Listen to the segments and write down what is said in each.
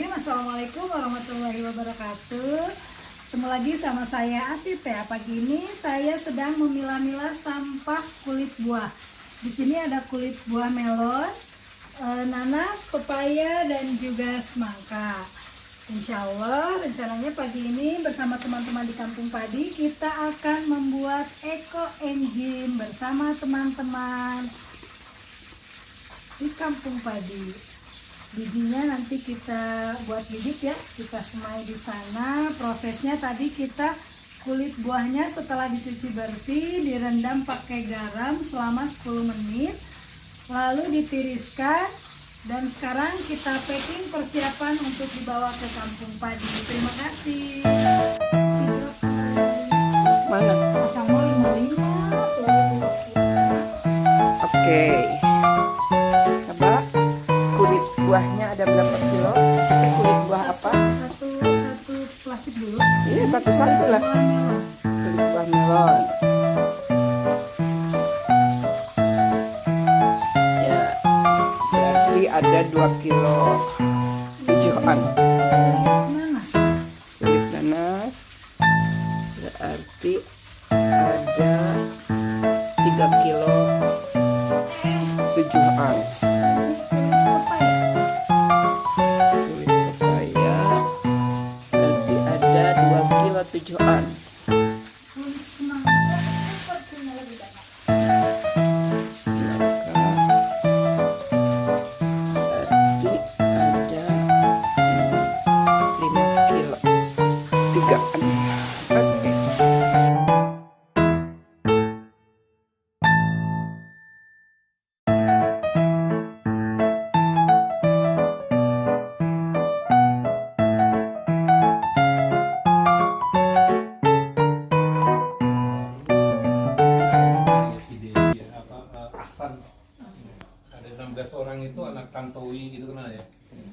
Bismillahirrahmanirrahim. Assalamualaikum warahmatullahi wabarakatuh. Ketemu lagi sama saya Asif ya. Pagi ini saya sedang memilah-milah sampah kulit buah. Di sini ada kulit buah melon, nanas, pepaya, dan juga semangka. Insya Allah rencananya pagi ini bersama teman-teman di Kampung Padi kita akan membuat eco engine bersama teman-teman di Kampung Padi. Bijinya nanti kita buat bibit ya, kita semai di sana. Prosesnya tadi kita kulit buahnya setelah dicuci bersih direndam pakai garam selama 10 menit, lalu ditiriskan, dan sekarang kita packing persiapan untuk dibawa ke Kampung Padi. Terima kasih. Mana? Pasangnya 55 tuh. Oke. Coba kulit buahnya ada berapa kilo? Kulit buah apa? Satu plastik dulu. Iya, satu-satu lah. Kulit buah melon. Ya, berarti ada 2 kilo 7-an. Nanas. Kulit nanas. Berarti ada 3 kilo 7-an. Kulit pepaya berarti ada 2 kilo 7-an. Semangka berarti ada 5 kilo 3-an. Oke. Ahsan, ada 16 orang itu anak Tantowi gitu kenal ya.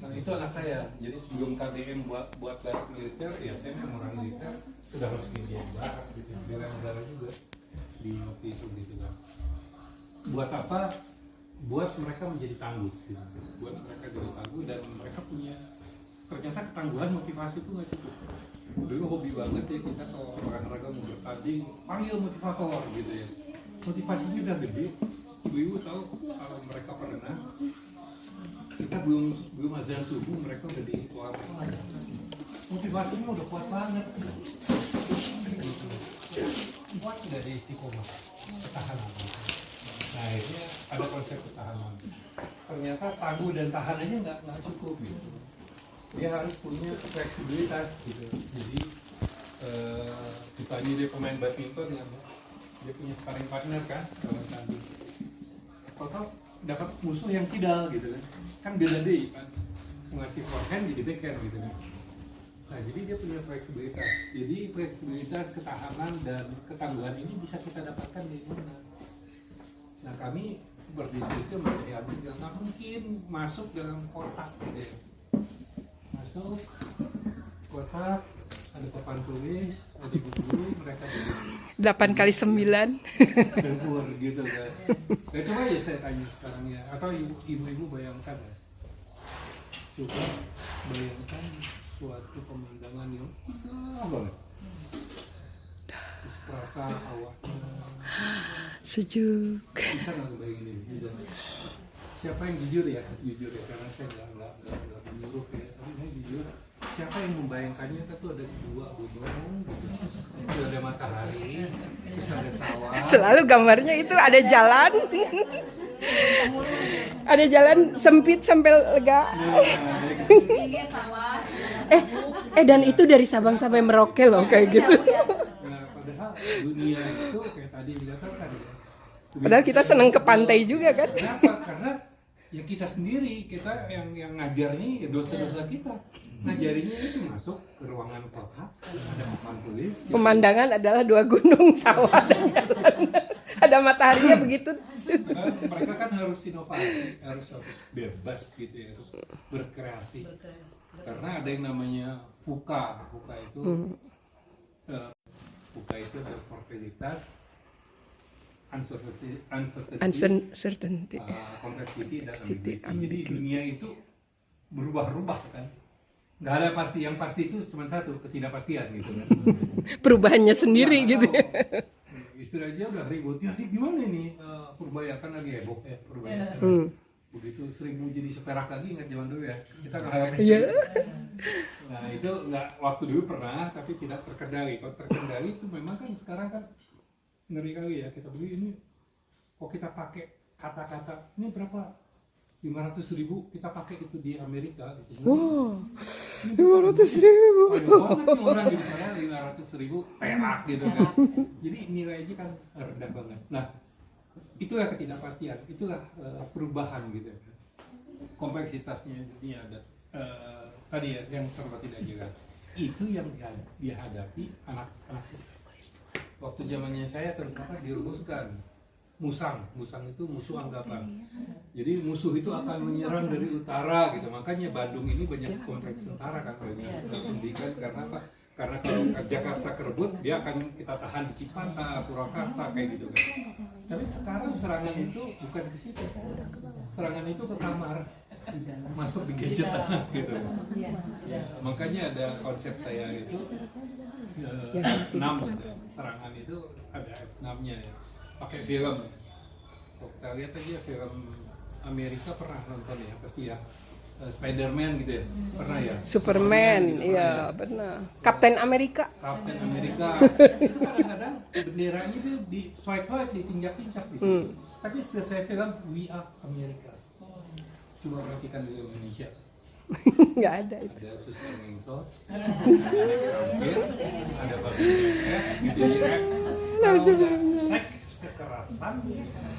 Nah itu anak saya. Jadi sebelum KDM buat darat militer, ya saya memang orang militer sudah harus di barat gitu, di negara juga di waktu itu gitu kan. Buat apa? Buat mereka menjadi tangguh gitu. Buat mereka jadi tangguh dan mereka punya, ternyata ketangguhan motivasi itu nggak cukup. Dulu hobi banget ya kita kalau olahraga mau bertanding panggil motivator gitu ya. Motivasinya udah gede. Ibu-ibu tahu kalau mereka pernah kita belum azan subuh mereka udah di keluar. Motivasinya udah kuat banget. Kuat dari istiqomah, ketahanan. Nah akhirnya ada konsep ketahanan. Ternyata tangguh dan tahanannya nggak cukup gitu. Dia harus punya fleksibilitas gitu. Jadi misalnya dia pemain badminton ya, dia punya sparring partner kan kalau tanding. Total dapat musuh yang kidal gitu kan beda deh kan, ngasih forehand jadi backhand gitu kan. Nah jadi dia punya fleksibilitas. Jadi fleksibilitas, ketahanan dan ketangguhan ini bisa kita dapatkan di mana? Nah kami berdiskusi mengenai habis nggak mungkin masuk dalam kotak gitu ya. Masuk kotak, ada papan tulis, ada buku, mereka 8 kali 9. dengkur gitu kan. Nah, coba aja saya tanya sekarang ya, atau ibu-ibu bayangkan ya. Coba bayangkan suatu pemandangan yang indah banget. Terus terasa awalnya Sejuk. bisa nggak bayangin ini? Bisa. Siapa yang jujur ya, karena saya nggak menyuruh ya, tapi saya jujur. Siapa yang membayangkannya itu ada 2 gunung, gitu. Ada matahari, terus ada sawah. Selalu gambarnya itu ada jalan. Ada jalan sempit sampai lega. Dan itu dari Sabang sampai Merauke loh kayak gitu. Nah, padahal dunia itu kayak tadi dikatakan ya. Padahal kita seneng ke pantai juga kan. Kenapa? Karena ya kita sendiri, kita yang ngajarnya ya dosa-dosa kita. Ngajarinya itu masuk ke ruangan kotak, ada papan tulis. Pemandangan adalah 2 gunung, sawah, dan jalan. Ada mataharinya begitu. Mereka kan harus inovasi, harus bebas gitu ya, harus berkreasi. Karena ada yang namanya VUCA. VUCA itu ada volatilitas, uncertainty, complexity dan ambiguity. Jadi dunia itu berubah-ubah kan. nggak ada pasti. Yang pasti itu cuma satu, ketidakpastian gitu kan. Perubahannya sendiri Nggak gitu. tahu. Istri aja udah ribut, ya ini gimana ini Purbaya kan lagi heboh ya Purbaya. Begitu 1000 jadi seperak lagi, ingat zaman dulu ya, kita ngalamin. Iya. Nah itu nggak, waktu dulu pernah tapi tidak terkendali. Kalau terkendali itu memang kan sekarang kan ngeri kali ya, kita beli ini kok kita pakai kata-kata ini berapa 500.000 kita pakai itu di Amerika gitu. Wow, 500.000. Banyak banget nih orang gitu, padahal 500.000 perak gitu kan. Jadi nilainya kan rendah banget. Nah, itulah ketidakpastian, itulah perubahan gitu. Kompleksitasnya ini ada tadi ya yang serba tidak jelas. Itu yang dihadapi anak-anak. Waktu zamannya saya ternyata dirumuskan musang itu musuh anggapan. Jadi musuh itu akan menyerang dari utara gitu. Makanya Bandung ini banyak kompleks tentara kan, banyak pendidikan. Karena apa? Karena kalau Jakarta kerebut, dia akan kita tahan di Cipanta, Purwakarta kayak gitu kan. Tapi sekarang serangan itu bukan ke situ. Serangan itu ke kamar, masuk di gadget gitu. Ya, makanya ada konsep saya itu F6 gitu. Serangan itu ada F6-nya ya. Pakai film. Kalau kita lihat aja film Amerika pernah nonton ya pasti ya. Spider-Man gitu ya, pernah ya? Superman, gitu, iya benar. Kapten Amerika. Kapten Amerika. Itu kadang-kadang benderanya itu di swipe-swipe, ditinjak-tinjak gitu. Tapi selesai film We Are America. Coba perhatikan di Indonesia. Nggak ada itu. Ada Suster Ningsot, ada babi ngepet, gitu ya. Kalau udah seks kekerasan,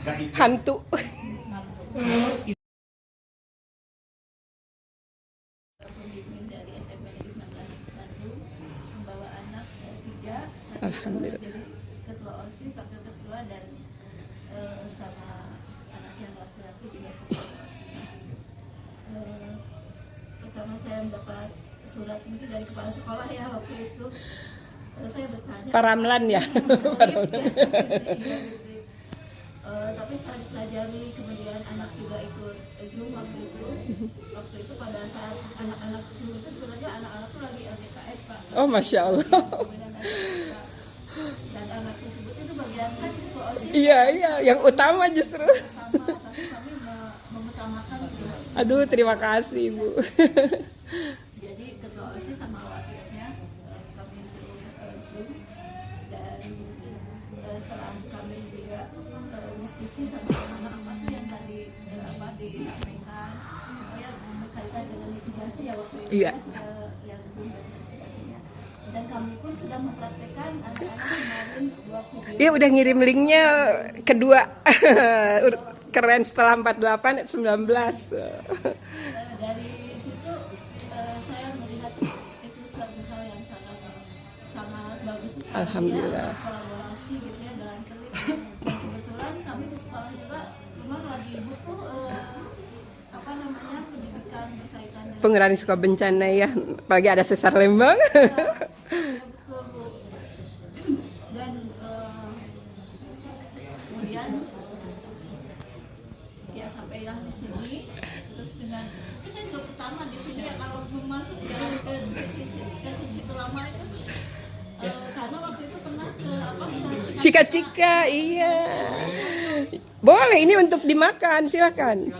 nggak ikut. Hantu. Pembimbing dari SMP Negeri 19 Bandung membawa anak 3, Alhamdulillah. jadi ketua OSIS, wakil ketua dan sama anak yang laki-laki juga ketua OSIS. Pertama saya mendapat surat mungkin dari kepala sekolah ya waktu itu. Saya bertanya. Paramlan ya. Tapi setelah dipelajari kemudian anak juga ikut Zoom waktu itu pada saat anak-anak Zoom itu sebenarnya anak-anak itu lagi LDKS Pak. Oh Masya Allah. Dan anak tersebut itu bagian kan itu OSIS. Iya, yang utama justru. Sama, tapi kami mengutamakan gitu. Aduh, terima kasih Bu. Jadi ketua OSIS sama wakilnya kami suruh Zoom dan setelah kami juga diskusi sama anak-anak apa tuh yang tadi disampaikan ya berkaitan dengan mitigasi ya waktu itu Iya. yang sebagainya. Dan kami pun sudah mempraktekkan anak-anak kemarin 2 Iya udah ngirim linknya kedua. Keren setelah 48 19. Dari situ saya melihat itu suatu hal yang sangat bagus sekali. Alhamdulillah. Ya, kolaborasi gitu ya dengan Kelik. Dan kebetulan kami di sekolah juga memang lagi butuh pendidikan berkaitan dengan Pengelolaan risiko bencana ya, apalagi ada sesar Lembang. betul Bu. Dan kemudian ya sampailah di sini terus dengan saya juga pertama di sini ya kalau belum masuk jalan ke situ lama itu karena waktu itu pernah ke Cika-cika, iya. Boleh, ini untuk dimakan, silakan.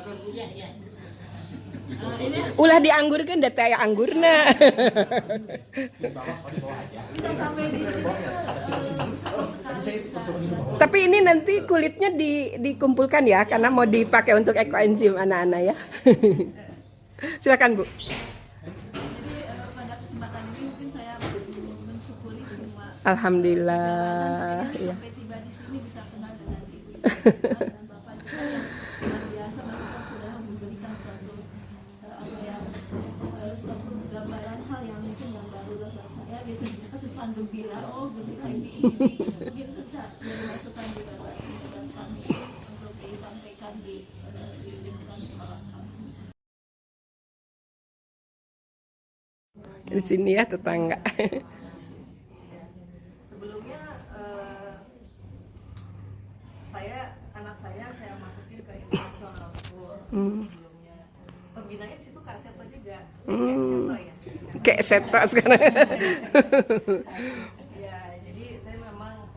Ulah dianggurkan, data ya anggurna. bisa sampai di sini Tapi ini nanti kulitnya dikumpulkan ya, karena mau dipakai untuk ekoenzim anak-anak ya. Silakan Bu. jadi pada kesempatan ini mungkin saya mensyukuri semua Alhamdulillah. Ya. sampai tiba di sini bisa kenal dengan Ibu dan Bapak juga yang luar biasa mereka sudah memberikan suatu suatu gambaran hal yang mungkin yang baru buat saya gitu seperti pandu bira berbeda ini mungkin bisa jadi masukan juga buat kami untuk disampaikan di lingkungan sekolah kami. Di sini ya tetangga. Sebelumnya anak saya masukin ke international school sebelumnya. Pembinanya di situ Kak Seto juga. Kak Seto ya. Kayak seto sekarang. Ya, jadi saya memang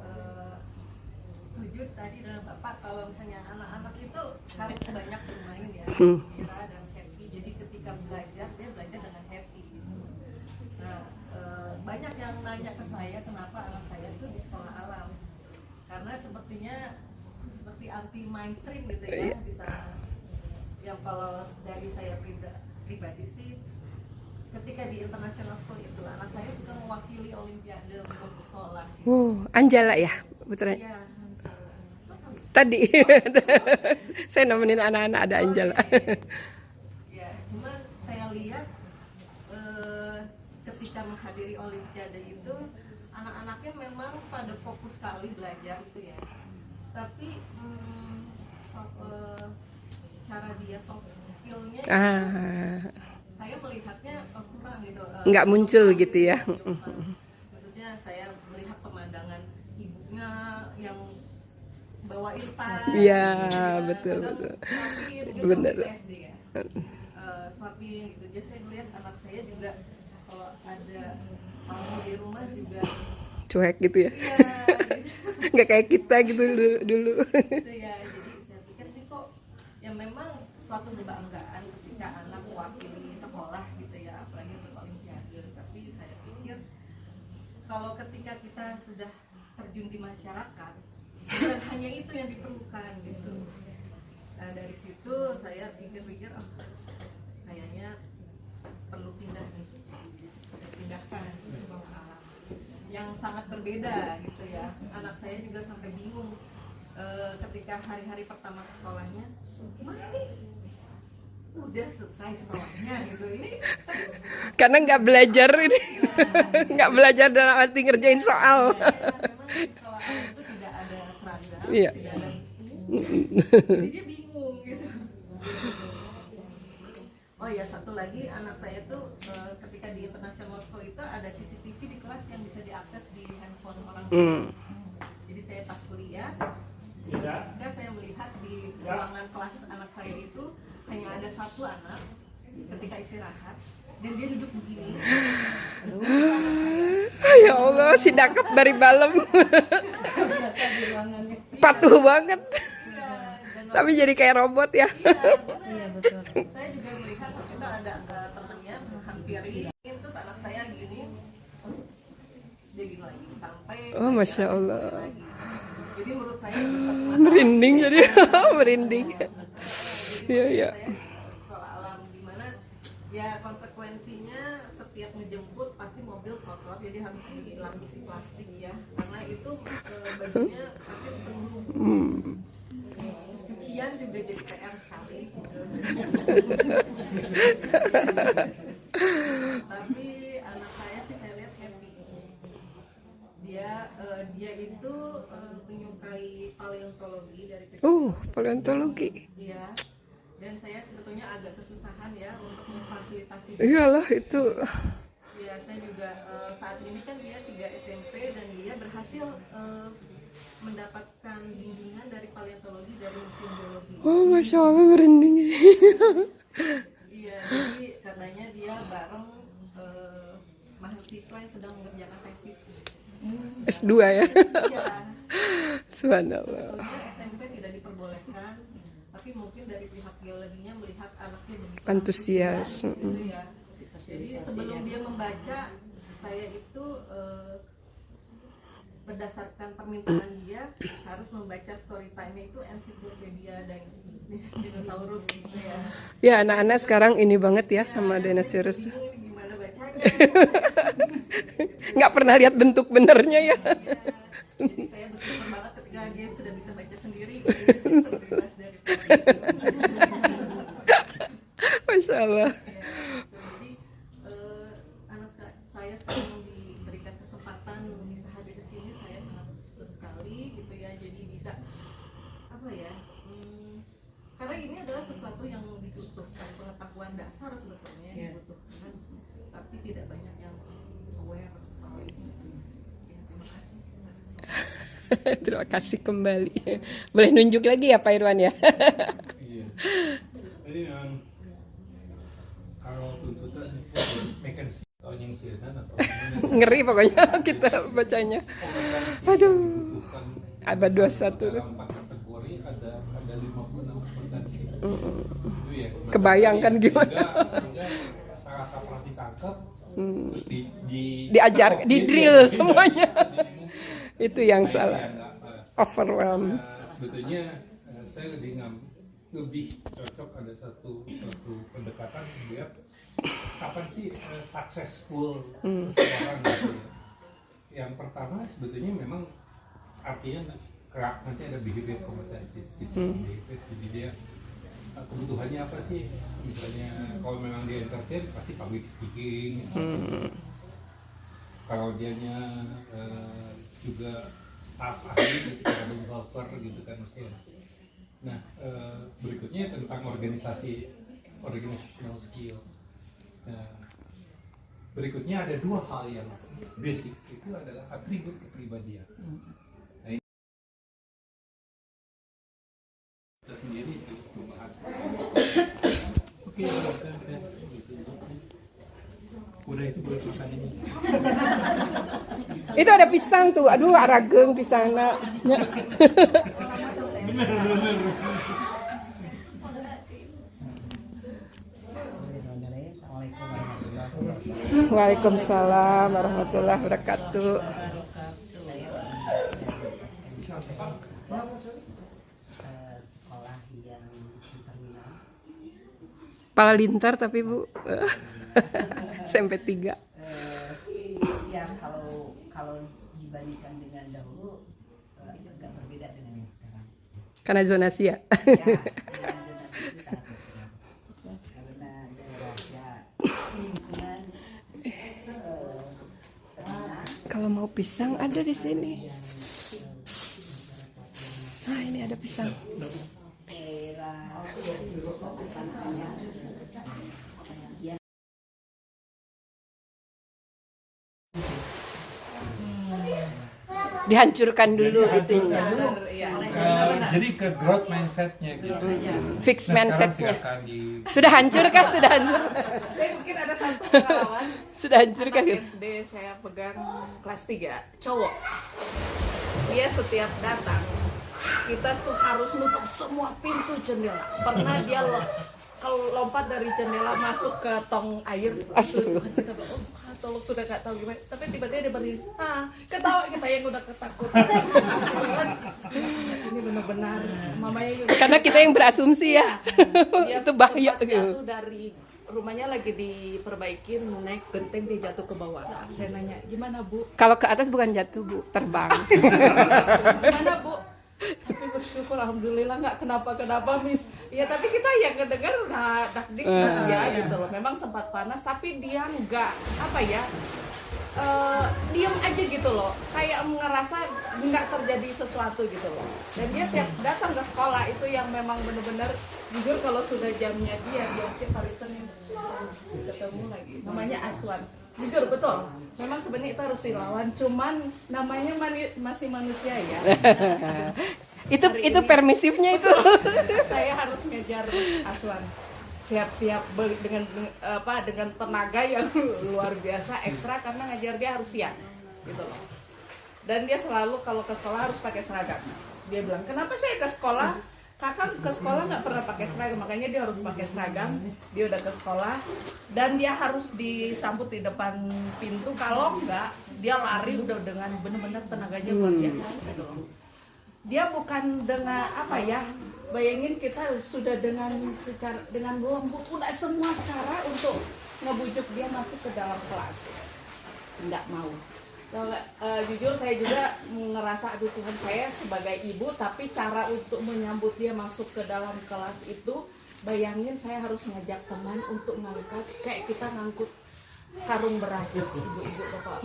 setuju tadi dengan Bapak kalau misalnya anak-anak itu harus banyak bermain ya, gembira dan happy. Jadi ketika belajar dia belajar dengan happy gitu. Nah, banyak yang nanya ke saya kenapa anak saya itu di sekolah alam. Karena sepertinya seperti anti mainstream gitu ya di sana. Yang kalau dari saya pribadi sih, ketika di international school itu anak saya suka mewakili olimpiade untuk sekolah. Anjala ya putranya. Iya. Tadi saya nemenin anak-anak ada Anjala. Ya, cuman saya lihat ketika menghadiri olimpiade itu anak-anaknya memang pada fokus sekali belajar gitu ya. Tapi cara dia soft skillnya saya melihatnya kurang gitu. Nggak muncul gitu ya. Maksudnya saya melihat pemandangan ibunya yang bawain tas. Iya, gitu betul, kadang betul. suapin, gitu, Bener. di SD ya. Suapin gitu. Jadi saya melihat anak saya juga kalau ada tamu di rumah juga Cuek gitu ya. iya gitu. Nggak kayak kita gitu dulu. Gitu ya. Jadi saya pikir sih kok ya memang suatu kebanggaan ketika anak mewakili sekolah gitu ya, apalagi untuk olimpiade. Tapi saya pikir kalau ketika kita sudah terjun di masyarakat, bukan hanya itu yang diperlukan gitu. Nah dari situ saya pikir-pikir, oh kayaknya perlu pindah nih, saya pindahkan ke sekolah alam yang sangat berbeda gitu ya. Anak saya juga sampai bingung ketika hari-hari pertama ke sekolahnya, gimana nih? Udah selesai sekolahnya gitu ini. Karena nggak belajar ini. Nggak belajar dalam arti ngerjain soal. Memang di sekolah alam itu tidak ada seragam, Iya. tidak ada buku, jadi dia bingung gitu. Oh ya, satu lagi anak saya tuh ketika di international school itu ada CCTV di kelas yang bisa diakses di handphone orang tua. Jadi saya pas kuliah, ketika saya melihat di ruangan kelas anak saya itu hanya ada satu anak ketika istirahat dan dia duduk begini. Ya Allah, si Dakep dari malam. Patuh banget. Tapi jadi kayak robot ya. Iya betul. Saya juga melihat waktu itu ada temannya menghampiri, terus anak saya gini, dia gini lagi sampai. Oh, Masya Allah. Lagi. Jadi menurut saya itu suatu masalah. Merinding jadi. Merinding. Iya, iya. Saya sekolah alam di mana ya konsekuensinya setiap ngejemput pasti mobil kotor, jadi harus dilapisi plastik ya, karena itu bajunya pasti penuh. Cucian juga jadi PR sekali. Tapi anak saya sih saya lihat happy. Dia itu menyukai paleontologi dari kecil. Paleontologi. Iya. Dan saya sebetulnya agak kesusahan ya untuk memfasilitasi. Iyalah itu. Ya, saya juga saat ini kan dia 3 SMP dan dia berhasil mendapatkan bimbingan dari paleontologi dari museum biologi. Oh, Masya Allah, merinding. Iya, jadi katanya dia bareng mahasiswa yang sedang mengerjakan tesis. S2 ya. Iya. Subhanallah. Sebetulnya SMP tidak diperbolehkan, tapi mungkin dari pihak geologinya melihat anaknya begitu Antusias. gitu ya. Jadi sebelum dia membaca, saya itu berdasarkan permintaan dia harus membaca story time-nya itu ensiklopedia dan dinosaurus gitu ya. Ya, anak-anak sekarang ini banget ya sama dinosaurus. Bingung ini gimana bacanya. Nggak pernah lihat bentuk benernya ya. Ya, jadi saya bersyukur banget ketika dia sudah bisa baca sendiri, jadi saya terbebas dari Masya Allah. Jadi anak saya sekarang diberikan kesempatan bisa hadir di sini, saya sangat bersyukur sekali gitu ya. Jadi bisa apa ya? Karena ini adalah sesuatu yang dibutuhkan, pengetahuan dasar sebetulnya yang dibutuhkan, tapi tidak banyak yang aware soal ini. Ya, terima kasih. Terima kasih kembali. Boleh nunjuk lagi ya Pak Irwan ya. Iya. Jadi kalau tuntutan vacancy, panjang sieun atau Ngeri pokoknya kita bacanya. Aduh. Abad 21. dalam 4 kategori ada 56 kompetensi. Itu ya. Kebayangkan gimana. Sehingga setelah pernah ditangkap terus Diajar, di drill semuanya. Itu yang Nah, salah. yang nggak, Overwhelm. sebetulnya saya lebih cocok ada satu pendekatan melihat kapan sih successful seseorang gitu ya. Yang pertama sebetulnya memang artinya nanti ada behavior kompetensis gitu. Behavior, jadi dia kebutuhannya apa sih, misalnya kalau memang dia entertain pasti public speaking, kalau dianya juga staff ahli problem solver gitu kan mesti ya. Nah berikutnya tentang organizational skill. Nah, berikutnya ada 2 hal yang basic, itu adalah atribut kepribadian. Nah, ini kita sendiri sih membahas. Oke, udah itu boleh makan ini. Itu ada pisang tuh. Aduh, arageng pisangna. Waalaikumsalam warahmatullahi wabarakatuh. Sekolah yang di terminal. Palintar tapi Bu. SMP 3. Ya kalau dibandingkan dengan dahulu agak berbeda dengan yang sekarang. Karena zonasi ya. Ya, dengan zonasi itu sangat berbeda. Karena daerah ya lingkungan terminal. Kalau mau pisang ada di sini. Nah, ini ada pisang. Daerah pesantrennya ya. Dihancurkan dulu itunya. Jadi ke growth mindsetnya gitu. Fix Nah, sekarang mindsetnya. silakan Sudah hancur kan? Sudah hancur. Tapi mungkin ada satu pengalaman. Sudah hancur kan? Anak SD saya pegang kelas 3, cowok. Dia setiap datang, kita tuh harus nutup semua pintu jendela. Pernah dia kalau lompat dari jendela masuk ke tong air. Astaga. Kita bilang, oh, tolong sudah gak tahu gimana. Tapi tiba-tiba dia berdiri, ketawa kita yang udah ketakutan. Ini benar-benar mamanya juga. Karena kita yang berasumsi ya. Dia Itu bahaya. sempat jatuh dari rumahnya lagi diperbaikin, naik genteng dia jatuh ke bawah. Nah, saya nanya, gimana Bu? Kalau ke atas bukan jatuh Bu, terbang. Gimana Bu? Tapi bersyukur alhamdulillah nggak kenapa-kenapa Miss. Ya tapi kita yang kedengar dakdik ya gitu loh. Memang sempat panas tapi dia nggak apa ya, diem aja gitu loh. Kayak ngerasa nggak terjadi sesuatu gitu loh. Dan dia tiap datang ke sekolah itu yang memang benar-benar jujur kalau sudah jamnya dia tiap hari Senin ketemu lagi. Namanya Aswan. Jujur betul. Memang sebenarnya itu harus dilawan. Cuman namanya masih manusia ya. itu permisifnya itu. Saya harus ngejar Aswan. Siap-siap dengan tenaga yang luar biasa ekstra karena ngajar dia harus siap gitu loh. Dan dia selalu kalau ke sekolah harus pakai seragam. Dia bilang, "Kenapa saya ke sekolah? Kakak ke sekolah nggak pernah pakai seragam, makanya dia harus pakai seragam. Dia udah ke sekolah dan dia harus disambut di depan pintu. Kalau enggak, dia lari udah dengan benar-benar tenaganya luar biasa gitu loh. Dia bukan dengan apa ya? Bayangin kita sudah dengan lembut udah semua cara untuk ngebujuk dia masuk ke dalam kelas. Nggak mau. Jujur saya juga ngerasa aduh Tuhan, saya sebagai ibu tapi cara untuk menyambut dia masuk ke dalam kelas itu bayangin saya harus ngajak teman untuk ngangkat kayak kita ngangkut karung beras ibu-ibu bapak.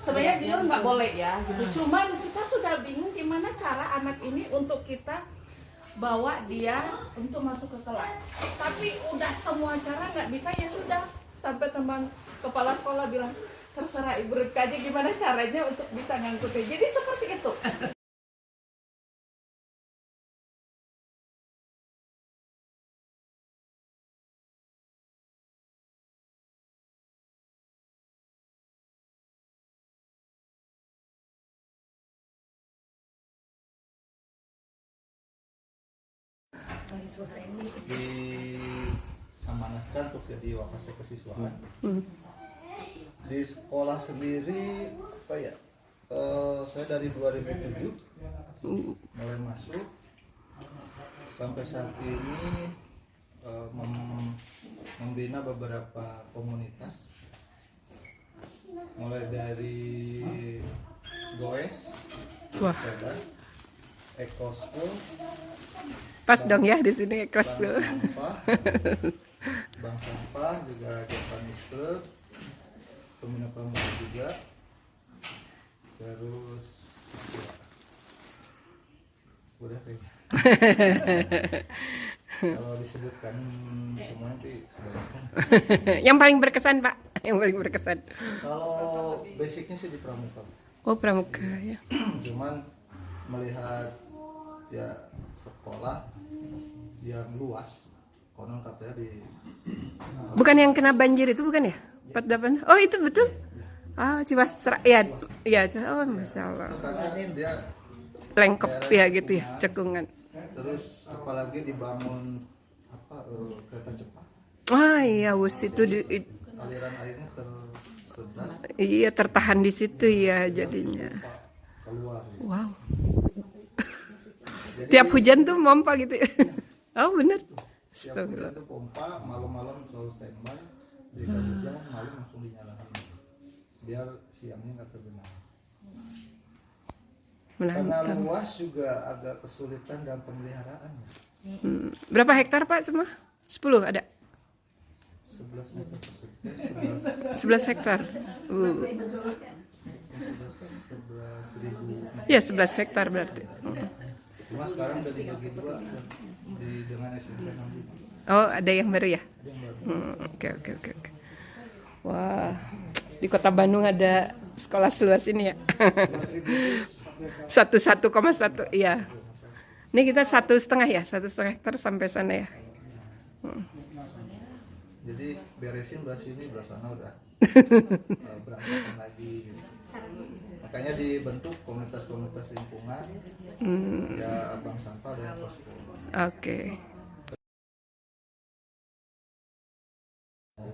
Sebenarnya jujur nggak boleh ya gitu. Cuman kita sudah bingung gimana cara anak ini untuk kita bawa dia untuk masuk ke kelas. Tapi udah semua cara nggak bisa ya sudah sampai teman kepala sekolah bilang terserah ibu Rika aja gimana caranya untuk bisa ngangkutnya. Jadi seperti itu. diamanahkan untuk jadi wakasek kesiswaan. Di sekolah sendiri apa ya? Saya dari 2007 mulai masuk sampai saat ini membina beberapa komunitas, mulai dari Goes, Wah, Eco School, pas dong ya di sini kelas dulu. Bank Sampah juga Japanese Club, Pembina Pramuka juga, terus ya, udah kayaknya. Kalau disebutkan semua nanti kebanyakan. Yang paling berkesan Pak, yang paling berkesan. Kalau basicnya sih di Pramuka, Oh pramuka ya. cuman melihat ya sekolah yang luas, konon katanya di Bukan yang kena banjir itu bukan ya? 48. Oh itu betul. Ah Ciwastra ya, ya. Oh masya Allah. katanya dia Lengkap ya gitu ya, cekungan. terus apalagi dibangun apa kereta cepat, Ah iya, wus itu aliran airnya tersedat iya tertahan di situ ya jadinya. keluar. Wow. Tiap hujan tuh mompa gitu ya. Oh bener. Siap hujan tuh pompa, malam-malam selalu standby, jika hujan malam langsung dinyalakan biar siangnya nggak tergenang. Karena Menantang. luas juga agak kesulitan dalam pemeliharaan. Berapa hektar Pak semua? 10 ada? 11 meter persegi, 11 hektar. 11 ribu. Ya 11 hektar berarti. Cuma sekarang udah dibagi dua dengan SMP 65. Oh ada yang baru ya? Oke. Wah di kota Bandung ada sekolah seluas ini ya. 1,1 iya. Ini kita 1,5 ya, 1,5 hektar sampai sana ya. Jadi beresin belah sini belah sana udah berantakan lagi. Makanya dibentuk komunitas-komunitas lingkungan, ya Bank Sampah dan Posko. Oke.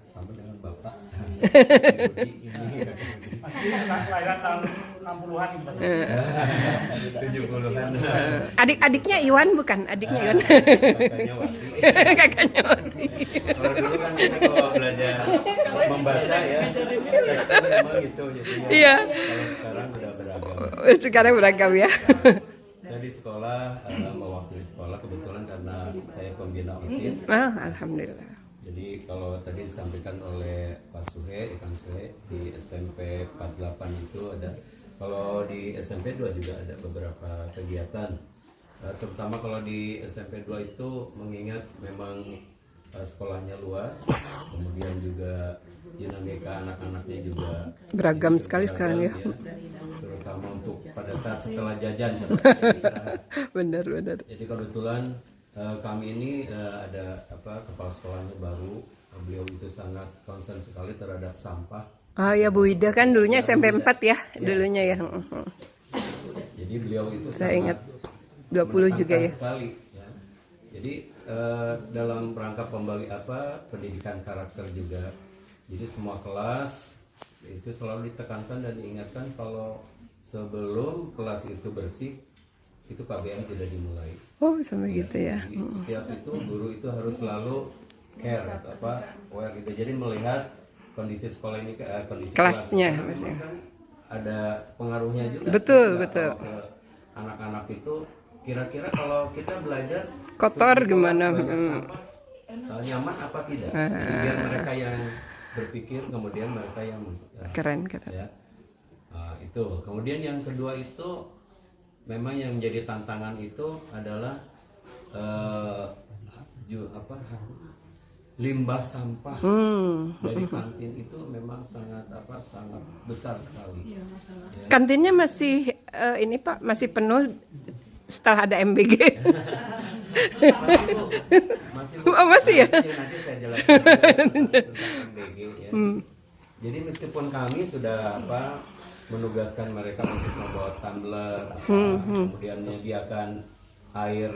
Sama dengan Bapak. Kelahiran tahun 60-an gitu. 70-an. Adik-adiknya Iwan bukan? Adiknya Iwan. Kakaknya Wati. Kakaknya Wati. Kalau dulu kan kita kalau belajar membaca ya, teksnya memang gitu. Jadi Iya. kalau sekarang udah beragam. Sekarang beragam ya. Saya di sekolah, mewakili sekolah kebetulan karena saya pembina OSIS. Alhamdulillah. Jadi kalau tadi disampaikan oleh Pak Suhe, Ikan Suhe, di SMP 48 itu ada, kalau di SMP 2 juga ada beberapa kegiatan. Terutama kalau di SMP 2 itu mengingat memang sekolahnya luas, kemudian juga dinamika anak-anaknya juga Beragam sekali sekarang ya. Terutama untuk pada saat setelah jajan. Benar. Jadi kebetulan kami ini ada kepala sekolahnya baru, beliau itu sangat concern sekali terhadap sampah. Oh ya Bu Ida kan dulunya SMP 4 ya, dulunya ya. Jadi beliau itu Saya sangat ingat 20 juga ya. sekali, ya. Jadi dalam rangka pendidikan karakter juga. Jadi semua kelas itu selalu ditekankan dan diingatkan kalau sebelum kelas itu bersih itu KBM tidak dimulai. Oh sampai gitu ya. Jadi, setiap itu guru itu harus selalu care aware gitu. Jadi melihat kondisi sekolah ini kondisi Kelasnya kelas. maksudnya. Kan ada pengaruhnya juga. Betul. Kalau ke anak-anak itu kira-kira kalau kita belajar Kotor terus di kelas gimana? belajar sampah, nyaman apa tidak? Jadi biar mereka yang berpikir, kemudian mereka yang Keren. ya. Itu. Kemudian yang kedua itu memang yang menjadi tantangan itu adalah limbah sampah dari kantin itu memang sangat besar sekali. Ya. Kantinnya masih ini Pak, masih penuh setelah ada MBG. Masih, Oh, masih ya? Nanti saya jelaskan tentang MBG ya. Jadi meskipun kami sudah menugaskan mereka untuk membawa tumbler, kemudian menyediakan air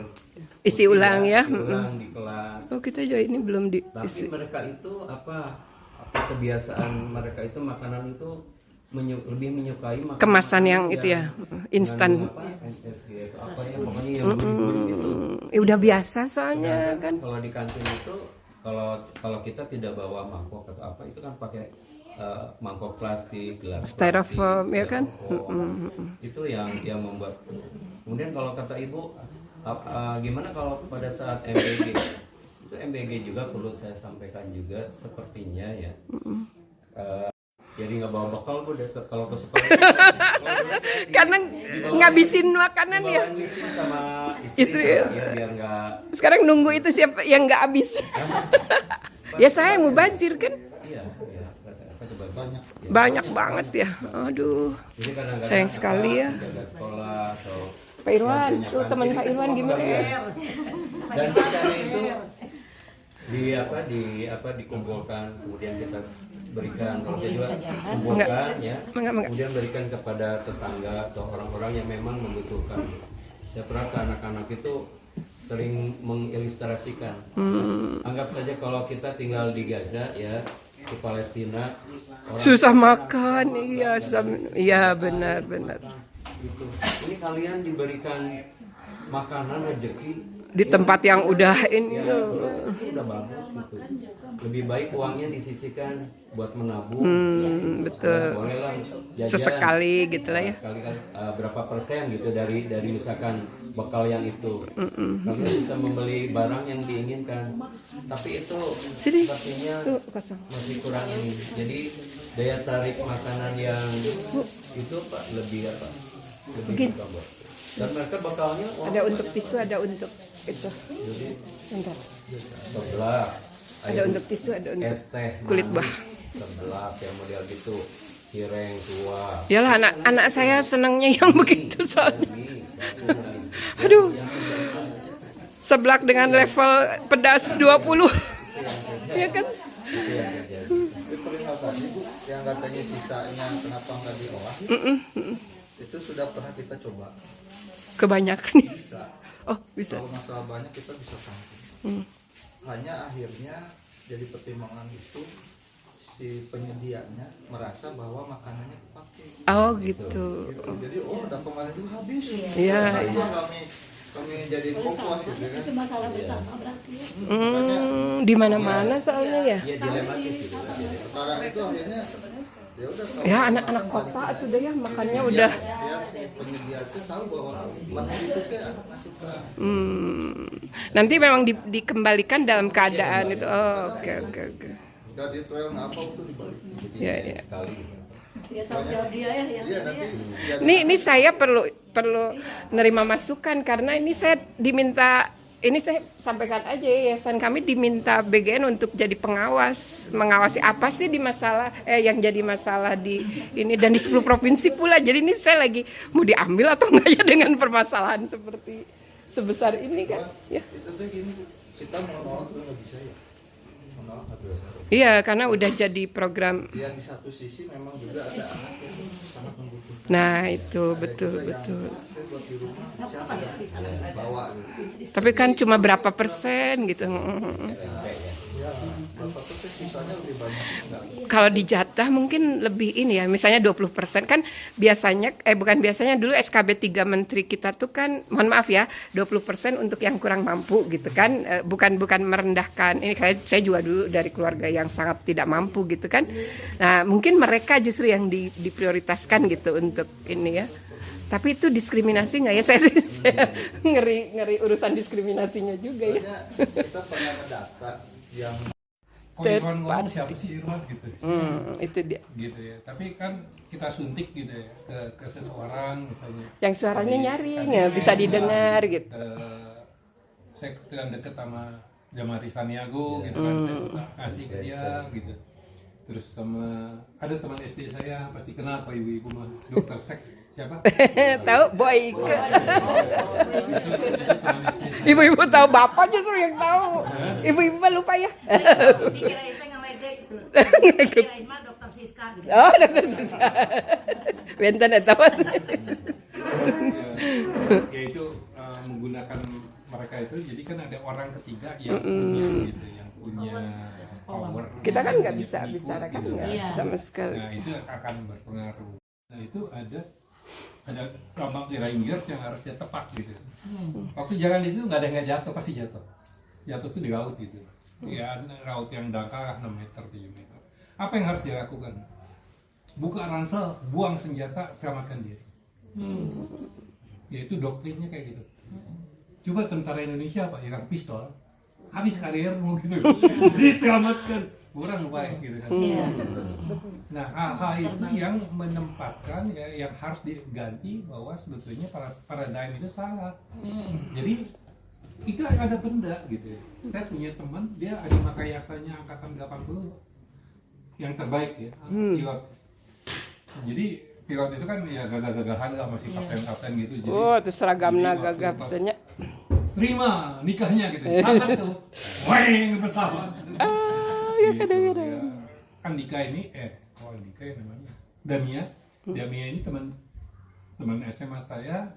Isi putih ulang ya. isi ulang di kelas. Oh kita juga ini belum Tapi diisi. mereka itu apa kebiasaan mereka itu makanan itu lebih menyukai makanan Kemasan yang itu ya, instan. apa, NSG atau apa ya pokoknya yang gurih-gurih gitu. Ya udah biasa soalnya kan. Kalau di kantin itu kalau kita tidak bawa mangkok atau apa itu kan pakai mangkok plastik, gelas Styrofoam, plastik, ya kan? styrofoam. Itu yang membuat. Kemudian kalau kata ibu gimana kalau pada saat MBG itu MBG juga perlu saya sampaikan juga sepertinya ya. Jadi nggak bawa bekal bu kalau ke sekolah. Karena ngabisin makanan ya. Dibawain lifting sama Istri, istri, ya, biar nggak. Sekarang nunggu itu siapa yang nggak habis. Ya saya yang mubazir kan. Iya. Apa coba banyak. Banyak banget ya. Aduh. Jadi kadang-kadang Sayang sekali ya. jaga sekolah atau Pak Irwan, tuh teman Pak Irwan gimana ya? dan sisanya itu dikumpulkan kemudian kita berikan kalau saya juga kumpulkan ya Enggak. kemudian berikan kepada tetangga atau orang-orang yang memang membutuhkan. Saya pernah ke anak-anak itu sering mengilustrasikan. Anggap saja kalau kita tinggal di Gaza ya di Palestina Susah makan, iya, iya benar. gitu. Ini kalian diberikan makanan rezeki Di tempat yang udah ini. ya, itu udah bagus gitu. Lebih baik uangnya disisihkan buat menabung. Betul. Bolehlah jajan. Sesekali gitu lah ya. Sekali kan berapa persen gitu dari misalkan bekal yang itu. Kalian bisa membeli barang yang diinginkan. Tapi itu Sini. sepertinya Tuh kosong. masih kurang ini. Jadi daya tarik makanan yang itu Pak lebih Begini. bertambah. Dan mereka bekalnya Ada untuk tisu, ada untuk itu. jadi Bentar. sebelah Ada untuk tisu, ada untuk es teh kulit buah. sebelah yang model gitu cireng tua Yalah anak saya senangnya yang begitu soalnya. ini Aduh. Seblak dengan level pedas 20. Iya kan? Tapi perihal tadi Bu, yang katanya sisanya kenapa nggak diolah? Itu sudah pernah kita coba. Kebanyakan. Bisa. Oh, bisa. Kalau masalah banyak kita bisa tampung. Hanya akhirnya jadi pertimbangan itu si penyedianya merasa bahwa makanannya dipakai. Oh, gitu. Gitu. Jadi udah kemarin juga habis. Iya, Nah, itu kami jadi fokus gitu kan. Itu masalah bersama berarti ya. Di mana-mana soalnya ya. ya dilematis gitu Sekarang itu akhirnya ya udah kalau Ya anak-anak kota itu deh ya makannya udah. biar si penyedia itu tahu bahwa menu itu kan anak suka. Nanti memang dikembalikan dalam keadaan itu. Oh, oke. Enggak di trial ngapa itu dibalik. Ya. sekali Ya tanggung jawab dia ya. Iya nanti ya, Ini saya perlu nerima masukan karena ini saya diminta, ini saya sampaikan aja yayasan kami diminta BGN untuk jadi pengawas, mengawasi apa sih di masalah yang jadi masalah di ini dan di 10 provinsi pula. Jadi ini saya lagi mau diambil atau enggak ya dengan permasalahan seperti sebesar ini kan ya. itu tuh gini kita mau nolak tuh nggak bisa ya. Menolak nggak bisa. Iya, karena udah jadi program. Yang di satu sisi memang juga ada anak yang sangat membutuhkan. Nah, itu Ada betul. juga yang, saya buat di rumah siapa ya bawa gitu. Tapi kan cuma berapa persen gitu. Ya berapa persen sisanya lebih banyak enggak. Kalau di jatah mungkin lebih ini ya, misalnya 20% kan biasanya, bukan biasanya dulu SKB 3 menteri kita tuh kan, mohon maaf ya, 20% untuk yang kurang mampu gitu kan, bukan merendahkan, ini kayak saya juga dulu dari keluarga yang sangat tidak mampu gitu kan. Nah mungkin mereka justru yang diprioritaskan gitu untuk ini ya. Tapi itu diskriminasi nggak ya? Saya ngeri urusan diskriminasinya juga ya. Makanya kita pernah mendata yang Kok Irwan ngomong siapa sih Irwan gitu? Itu dia. Gitu ya. Tapi kan kita suntik gitu ya ke seseorang misalnya. Yang suaranya nyaring Tadi ya, bisa yang didengar bilang, gitu. Saya kebetulan deket sama Jamari Saniago gitu kan, saya suka kasih ke dia gitu. Terus sama ada teman SD saya pasti kenal Pak ibu-ibu mah dokter seks siapa? Tahu boy. Ibu-ibu tahu, bapak justru yang tahu. Ibu-ibu mah lupa ya. Dikirain teh ngeledek gitu. Dikirain mah dokter Siska gitu. Oh, dokter Siska. Benten eta mah. Ya itu menggunakan kan ada orang ketiga yang punya gitu, yang punya power. Kita kan nggak punya bisa penipu, bicara kan gitu. nggak Iya. sama sekali. Nah itu akan berpengaruh. Nah itu ada gampang Rangers yang harusnya tepat gitu. Waktu jalan itu nggak ada yang nggak jatuh, pasti jatuh. Jatuh tuh di laut gitu. Ya laut yang dangkal 6 meter 7 meter. Apa yang harus dilakukan? Buka ransel, buang senjata, selamatkan diri. Yaitu doktrinnya kayak gitu. Coba tentara Indonesia apa? Ya kan pistol, habis karirmu gitu. Jadi selamatkan, kurang baik gitu kan. Nah hal-hal itu yang menempatkan ya, yang harus diganti bahwa sebetulnya paradigm itu salah. Jadi itu ada benda gitu. Saya punya teman, dia ada makayasanya angkatan 80 yang terbaik ya, pilot. Jadi pilot itu kan ya gagah-gagahan lah, masih kapten-kapten gitu. Jadi, Oh, itu seragamnya jadi waktu gagah pas bisanya. terima nikahnya gitu, sangat tuh, weng pesawat. Ya Gitu, kadang-kadang. ya. Andika ini, Andika ya namanya, Damia ini teman SMA saya,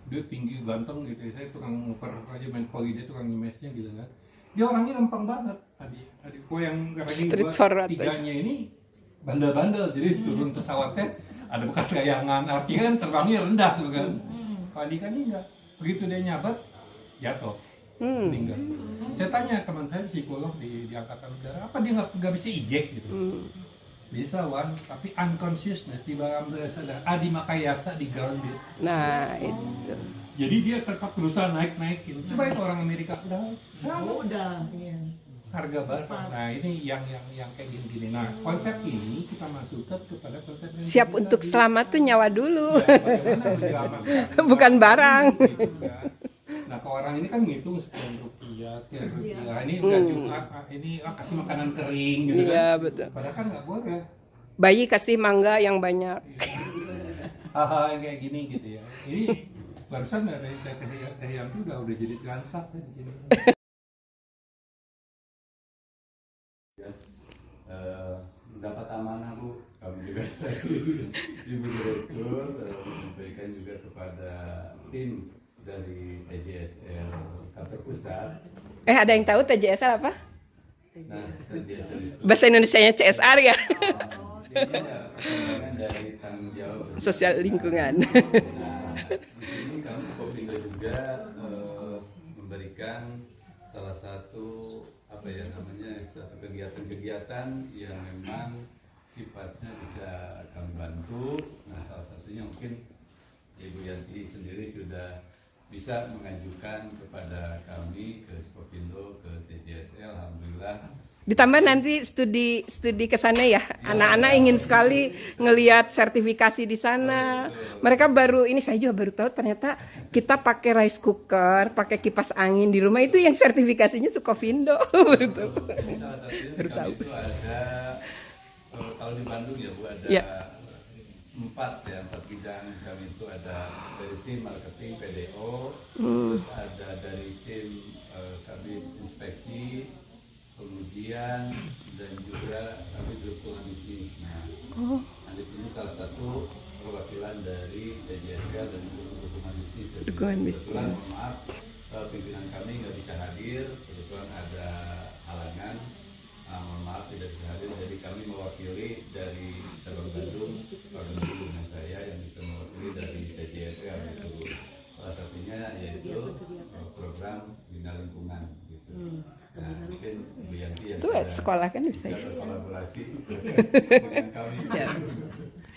dia tinggi ganteng gitu, saya tukang nguper aja main poli, dia tukang nyimesnya gitu kan. Dia orangnya gampang banget, adikku yang Street forward tiganya ini bandel-bandel, jadi turun pesawatnya ada bekas layangan, artinya kan terbangnya rendah tuh kan. Kalau Andika ini enggak, begitu dia nyabat jatuh, meninggal. Saya tanya teman saya psikolog di angkatan udara, apa dia nggak bisa eject gitu? Bisa Wan, tapi unconsciousness di bawah sadar, adi makayasa di grounded. Nah, itu. Jadi dia tetap berusaha naikin. Coba itu orang Amerika udah sama Udah, iya. harga barang. Nah ini yang kayak gini-gini. Nah konsep ini kita masukkan kepada konsep yang Siap tadi. untuk selamat tuh nyawa dulu. Ya, bagaimana menyelamatkan Bukan barang. gitu kan. Nah ke orang ini kan ngitung sekian rupiah. Ini udah Jumat, ini kasih makanan kering gitu kan. Iya, betul. Padahal kan nggak boleh. Bayi kasih mangga yang banyak. Hal-hal yang kayak gini gitu ya. Ini barusan dari Teh Yanti udah jadi translate di sini. Mendapat amanah Bu, kami juga dari Ibu Direktur memberikan juga kepada tim dari TJSL kantor pusat. Ada yang tahu TJSL apa? Nah, TJSL itu Bahasa Indonesianya CSR ya. jadinya perkembangan dari tanggung jawab Sosial lingkungan. Nah, di sini kami Skopindo juga memberikan salah satu suatu kegiatan-kegiatan yang memang sifatnya bisa kami bantu. Nah, salah satunya mungkin Ibu Yanti sendiri sudah bisa mengajukan kepada kami ke Skopindo, ke TJSL, alhamdulillah. Ditambah nanti studi ke sana ya. Anak-anak ingin sekali ngelihat sertifikasi di sana. Mereka saya juga baru tahu ternyata kita pakai rice cooker, pakai kipas angin di rumah itu yang sertifikasinya Skopindo. Baru tahu. Salah satunya kami itu ada kalau di Bandung ya Bu ada Ya. 4 bidang kami itu ada dari tim marketing PDO, terus ada dari tim kami inspeksi, kemudian dan juga kami dukungan bisnis. Nah, di sini salah satu perwakilan dari TJSL dan dukungan bisnis. Dukungan Kebetulan, bisnis. maaf, pimpinan kami nggak bisa hadir, kebetulan ada halangan. Mohon maaf tidak bisa hadir, jadi kami mewakili dari cabang Bandung, dengan saya yang bisa mewakili dari TJSL gitu. Salah satunya yaitu program bina lingkungan gitu. Nah, mungkin Bu Yanti yang Tuh sekolah kan bisa. bisa berkolaborasi dengan kami. Ya.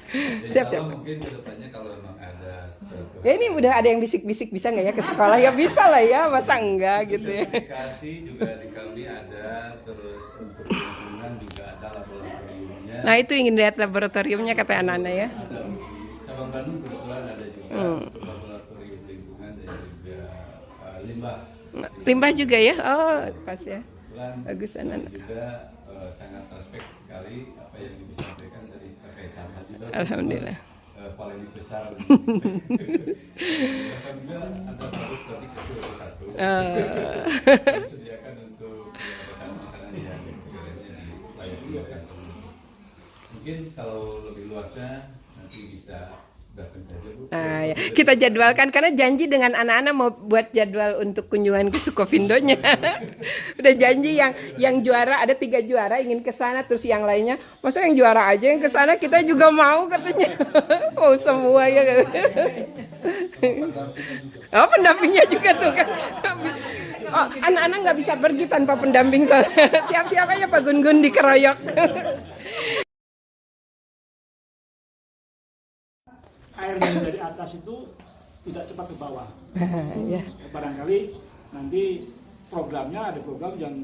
Jadi Siap. mungkin kedepannya kalau memang ada sesuatu Ya ini udah ada yang bisik-bisik bisa nggak ya ke sekolah ya bisa lah ya masa enggak gitu ya. sertifikasi juga di kami ada, terus untuk lingkungan juga ada laboratoriumnya. Nah itu ingin lihat laboratoriumnya kata anak-anak ya. Ada di cabang Bandung kebetulan ada juga laboratorium lingkungan dan juga limbah. Limbah juga ya. Oh pas ya. Kebetulan Bagus, kami anak-anak. juga sangat respect sekali apa yang disampaikan dari terkait sampah juga. Alhamdulillah. Paling besar. Kami juga ada produk tapi kecil satu. Disediakan untuk makanan yang sekiranya dilayak gunakan. Mungkin kalau lebih luasnya nanti bisa Datang saja Bu. Nah, ya. Kita jadwalkan karena janji dengan anak-anak mau buat jadwal untuk kunjungan ke Sukovindonya. Udah janji yang juara ada 3 juara ingin ke sana, terus yang lainnya masa yang juara aja yang ke sana, kita juga mau katanya. Oh semua ya. Oh pendampingnya juga tuh kan. Oh, anak-anak nggak bisa pergi tanpa pendamping soalnya. Siap-siap aja Pak Gun-Gun dikeroyok. Air yang dari atas itu tidak cepat ke bawah. Ya. Barangkali nanti programnya ada program yang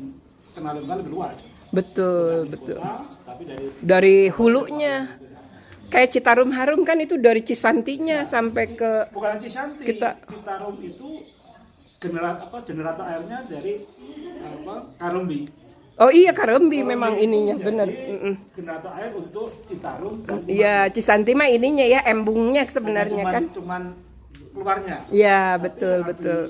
kenal-kenal lebih luas. Betul, Bukan di betul. kota, tapi Dari hulunya. Kayak Citarum Harum kan itu dari Cisantinya sampai ke bukan Cisanti. Citarum itu generator airnya dari Karumbi. Oh iya Karembi memang ininya bener. Generator air untuk Citarum dan Iya Cisanti mah ininya ya embungnya sebenarnya kan. cuman keluarnya. Iya betul betul.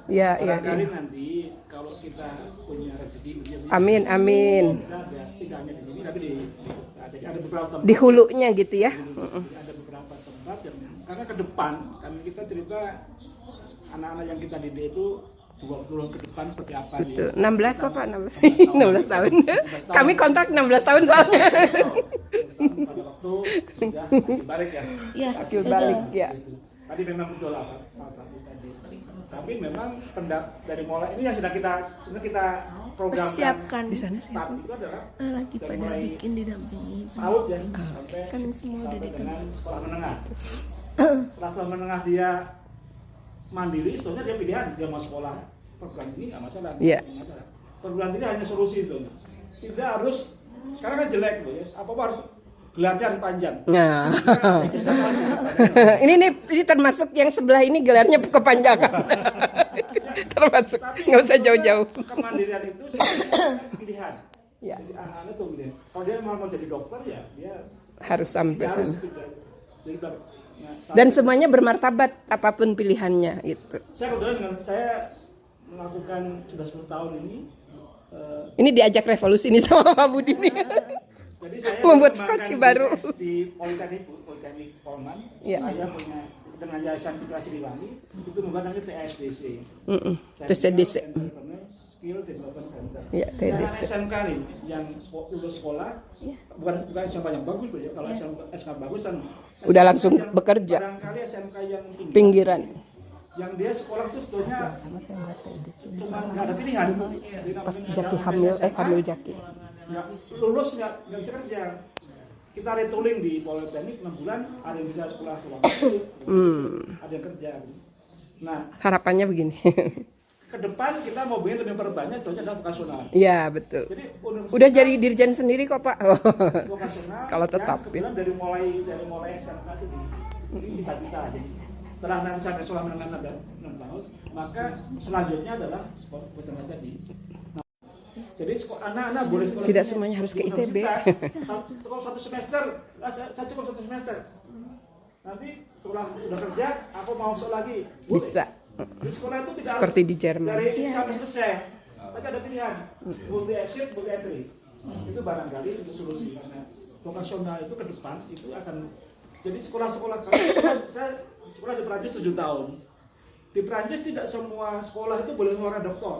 Iya iya. Barangkali nanti kalau kita punya rezeki Amin amin. kita tidak hanya di sini tapi ada beberapa tempat. Di hulunya gitu ya. Ada beberapa tempat yang karena ke depan kan kita cerita anak-anak yang kita didik itu 20 ke depan seperti apa Betul. 16 kok Pak 16. 16 tahun. Kami kontrak 16 tahun soalnya. Pada waktu sudah akil balik ya. Iya. Akil balik ya. Tadi memang betul apa tadi. Tapi memang dari mulai ini yang sudah kita programkan Persiapkan. Di sana sih. start itu adalah Lagi dari pada mulai bikin didampingi. PAUD ya sampai Kan semua udah sampai dikenal. dengan sekolah menengah. Setelah sekolah menengah dia mandiri, sebetulnya dia pilihan dia mau sekolah perguruan tinggi nggak masalah. Iya. Nggak masalah. Perguruan tinggi hanya solusi itu. Tidak harus karena kan jelek tuh ya. Apa harus gelarnya harus panjang. Nah. ini termasuk yang sebelah ini gelarnya kepanjangan. Termasuk nggak usah jauh-jauh. Kemandirian itu sebenarnya pilihan. Ya. Jadi anak-anak tuh pilihan. Kalau dia mau jadi dokter ya dia Harus sampai harus sana. jadi dokter. Nah, Dan semuanya bermartabat apapun pilihannya itu. saya kebetulan dengan saya melakukan sudah 10 tahun ini. Ini diajak revolusi nih sama Pak Budi nih. Jadi saya Membuat mengembangkan skoci baru. di Politeknik Polman. Iya. Saya punya dengan Yayasan Citra Siliwangi itu membuat namanya TSDC. TSDC. Entrepreneur Skill Development Center. Iya, Nah, TSDC. SMK nih yang lulus sekolah bukan SMK yang bagus ya. Kalau SMK bagus kan Udah SMK langsung yang bekerja. Barangkali SMK yang Pinggiran. yang dia sekolah itu sebetulnya cuma nggak ada pilihan. Jadi Pas namanya Jaki ada hamil, SMA, hamil Jaki. nggak lulus nggak bisa kerja. Kita retooling di Politeknik 6 bulan ada yang bisa sekolah ke luar negeri, ada yang kerja. Nah Harapannya begini. ke depan kita mau bikin lebih perbanyak sebetulnya adalah vokasional. Iya betul. Jadi universitas Udah jadi dirjen sendiri kok Pak. vokasional Kalau yang tetap, kebetulan dari mulai SMK itu ini cita-cita aja. Setelah nanti sampai sekolah menengah 6 tahun, maka selanjutnya adalah sekolah profesional tadi. Nah, jadi anak-anak boleh sekolah Tidak di- semuanya harus di ke ITB. universitas. Kalau satu semester, saya cukup 1 semester. Nanti sekolah sudah kerja, aku mau sekolah lagi. Boleh. Bisa. Di sekolah itu tidak Seperti harus di Jerman. dari sampai selesai, tapi ada pilihan multi exit, multi entry. Itu barangkali untuk solusi karena vokasional itu ke depan itu akan jadi sekolah-sekolah saya sekolah di Prancis 7 tahun. Di Prancis tidak semua sekolah itu boleh mengeluarkan doktor.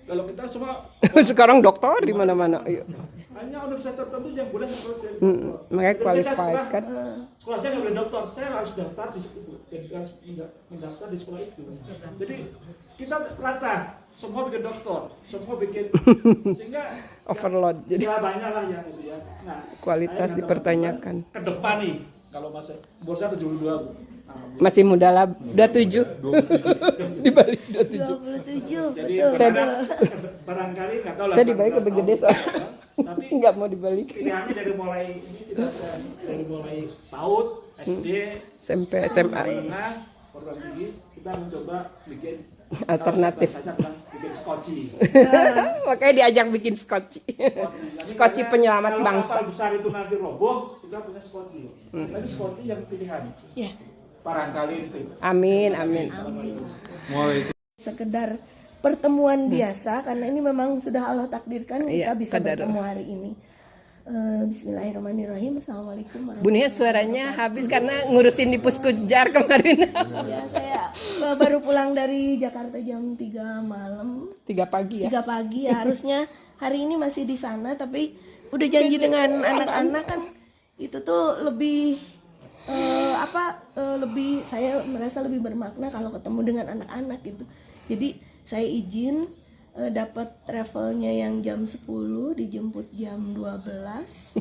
Kalau kita semua Sekarang dokter di mana-mana. Iya. hanya universitas tertentu yang boleh mengeluarkan doktor. Makanya Jadi saya qualified kan. Sekolah saya nggak boleh dokter, saya harus daftar di situ, harus mendaftar di sekolah itu. Jadi kita rata, semua bikin dokter, semua bikin sehingga Overload. Jadi ya banyak lah yang itu ya. Nah, kualitas saya dipertanyakan. ke depan nih, kalau masa borsa 72 Bu. Masih muda lah, 27. Di balik 27. 27. Jadi Saya- barangkali nggak tahu lah. Saya dibalik 18 lebih gede tahun, soalnya. tapi Nggak mau dibalik. pilihannya dari mulai ini tidak ada dari mulai PAUD, SD, SMP, SMA. menengah, perguruan tinggi kita mencoba bikin Alternatif. kalau saya bilang bikin skoci. Makanya diajak bikin skoci. Skoci penyelamat Kalau bangsa. kapal besar itu nanti roboh, kita punya skoci. Tapi skoci yang pilihan. Ya. Barangkali itu. Amin, amin. Sekedar pertemuan biasa karena ini memang sudah Allah takdirkan kita Iya, bisa kadar. bertemu hari ini. Bismillahirrahmanirrahim. Assalamualaikum Bu Nia suaranya habis karena ngurusin di Puskutjar kemarin. Ya, saya baru pulang dari Jakarta jam 3 malam. 3 pagi ya. 3 pagi ya, harusnya hari ini masih di sana, tapi udah janji dengan anak-anak kan. Itu tuh lebih lebih saya merasa lebih bermakna kalau ketemu dengan anak-anak gitu. Jadi saya izin dapat travelnya yang jam 10, dijemput jam 12.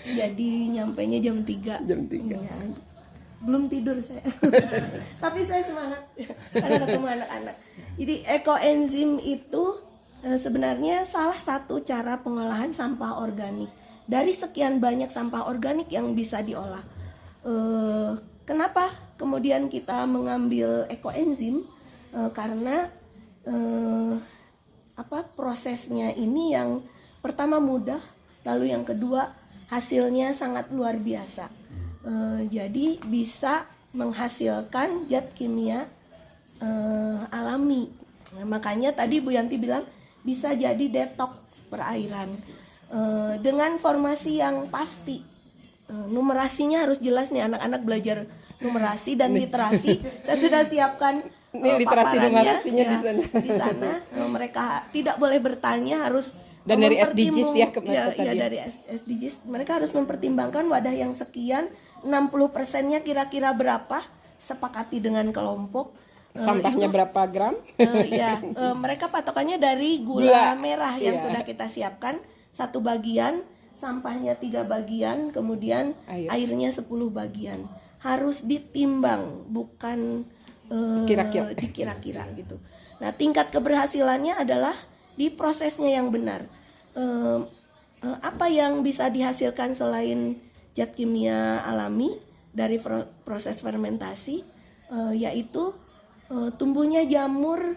Jadi nyampainya jam 3. Jam 3. Ya, belum tidur saya. Tapi saya semangat karena ketemu anak-anak. Jadi ekoenzim itu sebenarnya salah satu cara pengolahan sampah organik. Dari sekian banyak sampah organik yang bisa diolah. Kenapa kemudian kita mengambil ekoenzim? Karena prosesnya ini yang pertama mudah, lalu yang kedua hasilnya sangat luar biasa. Jadi bisa menghasilkan zat kimia alami. Nah, makanya tadi Bu Yanti bilang bisa jadi detoks perairan dengan formasi yang pasti. Numerasinya harus jelas nih, anak-anak belajar numerasi dan literasi. Saya sudah siapkan Ini literasi numerasinya ya, di sana. Mereka tidak boleh bertanya, harus dan dari SDGs ya ya dari SDGs mereka harus mempertimbangkan wadah yang sekian, 60%-nya kira-kira berapa, sepakati dengan kelompok. Sampahnya berapa gram? Mereka patokannya dari gula merah yang sudah kita siapkan 1 bagian, sampahnya 3 bagian, kemudian airnya 10 bagian. Harus ditimbang, bukan dikira-kira gitu. Nah, tingkat keberhasilannya adalah di prosesnya yang benar. Apa yang bisa dihasilkan selain zat kimia alami dari proses fermentasi, yaitu tumbuhnya jamur.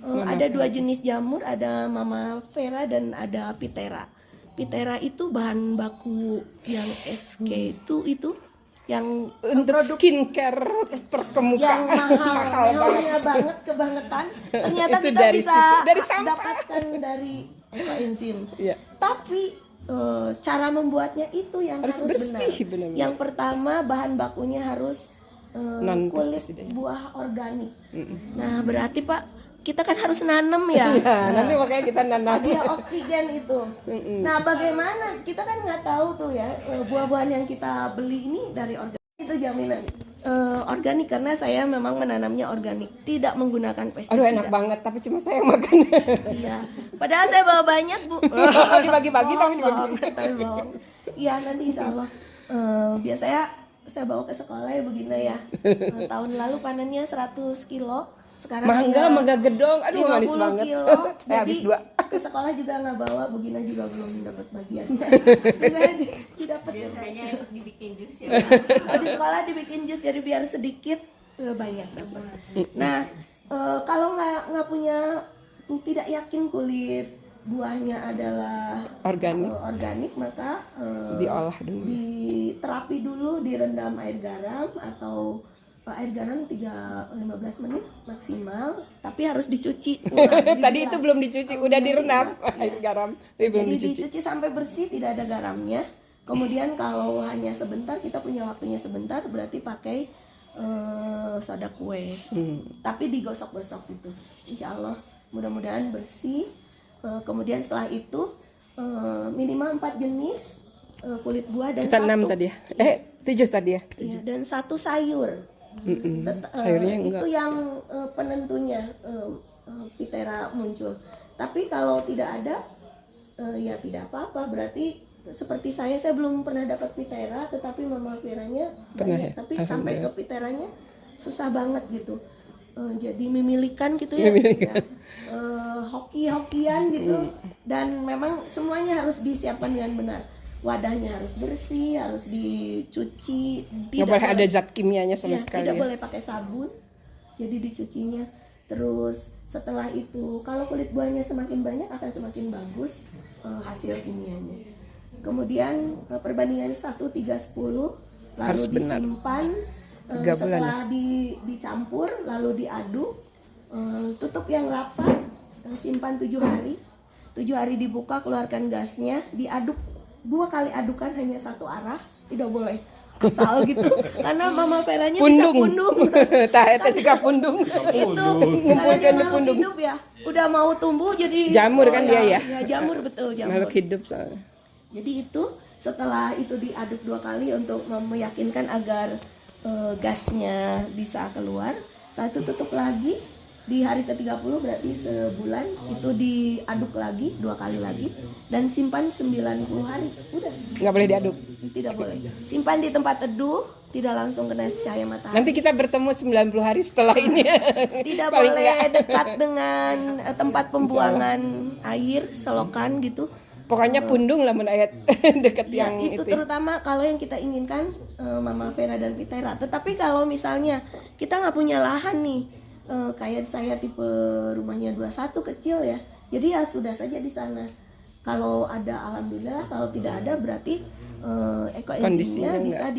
Ada 2 jenis jamur, ada Mama Vera dan ada Pitera. Pitera itu bahan baku yang SK itu yang untuk skincare terkemuka, yang mahalnya kebangetan. Ternyata itu kita dari bisa dari sampah. dapatkan dari ekoenzim. Iya. Tapi cara membuatnya itu yang harus bersih, benar. Yang pertama bahan bakunya harus kulit buah organik. Nah, berarti Pak, kita kan harus nanam ya. Nanti makanya kita nanam. Dia oksigen itu. Nah, bagaimana? Kita kan nggak tahu tuh ya, buah-buahan yang kita beli ini dari organik. Itu jaminan organik karena saya memang menanamnya organik, tidak menggunakan pestisida. Aduh, enak banget, tapi cuma saya yang makan. Iya. Padahal saya bawa banyak, Bu. Dibagi-bagi tapi dibagi-bagi. Iya, nanti insya Allah. Biasanya saya bawa ke sekolah ya begini ya. Tahun lalu panennya 100 kilo. Sekarang mangga gedong, aduh manis banget. Kilo. Saya habis 2. Ke sekolah juga nggak bawa, Bugina juga belum dapat bagiannya. Biasanya didapat. Biasanya dibikin jus ya. Di sekolah dibikin jus jadi biar sedikit banyak dapat. Nah, kalau nggak punya, tidak yakin kulit buahnya adalah organik, maka diolah dulu. Diterapi dulu, direndam air garam atau air garam 15 menit maksimal, tapi harus dicuci. Tadi itu belum dicuci, udah direndam air garam, tapi belum dicuci sampai bersih, tidak ada garamnya. Kemudian kalau hanya sebentar, kita punya waktunya sebentar, berarti pakai soda kue. Tapi digosok-gosok gitu. Insya Allah mudah-mudahan bersih. Kemudian setelah itu minimal 4 jenis kulit buah dan kita 6 tadi ya. 7 tadi ya. Iya, dan 1 sayur. Sayurnya enggak. Itu yang penentunya Pitera muncul. Tapi kalau tidak ada, ya tidak apa-apa. Berarti seperti saya belum pernah dapat Pitera, tetapi Mama Veranya banyak. Tapi sampai ke Piteranya susah banget gitu. Jadi memilikan gitu ya, hoki-hokian gitu. Dan memang semuanya harus disiapkan dengan benar. Wadahnya harus bersih, harus dicuci. Tidak boleh ada zat kimianya sama sekali. Tidak boleh pakai sabun, jadi dicucinya. Terus setelah itu, kalau kulit buahnya semakin banyak akan semakin bagus hasil kimianya. Kemudian perbandingan 1:3:10, lalu harus disimpan. Setelah dicampur, lalu diaduk, tutup yang rapat, simpan 7 hari. 7 hari dibuka, keluarkan gasnya, diaduk 2 kali adukan hanya satu arah, tidak boleh asal gitu karena Mama Veranya Pundung. bisa pundung. Tah eta juga pundung. Itu karena dia makhluk hidup ya, udah mau tumbuh jadi Jamur kan dia ya? Ya jamur, betul, jamur. Makhluk hidup soalnya. Jadi itu setelah itu diaduk 2 kali untuk meyakinkan agar gasnya bisa keluar. Satu tutup lagi di hari ke-30 berarti sebulan itu diaduk lagi 2 kali lagi dan simpan 90 hari. Udah. Nggak boleh diaduk. Tidak boleh. Simpan di tempat teduh, tidak langsung kena cahaya matahari. Nanti kita bertemu 90 hari setelah ini. Tidak Paling boleh nggak. dekat dengan tempat pembuangan air, selokan gitu. Pokoknya pundung lah mun aya deket Ya, yang itu terutama kalau yang kita inginkan Mama Vera dan Pitera. Tetapi kalau misalnya kita nggak punya lahan nih, kayak saya tipe rumahnya 21 kecil ya, jadi ya sudah saja di sana. Kalau ada alhamdulillah, kalau tidak ada berarti ekoenzimnya bisa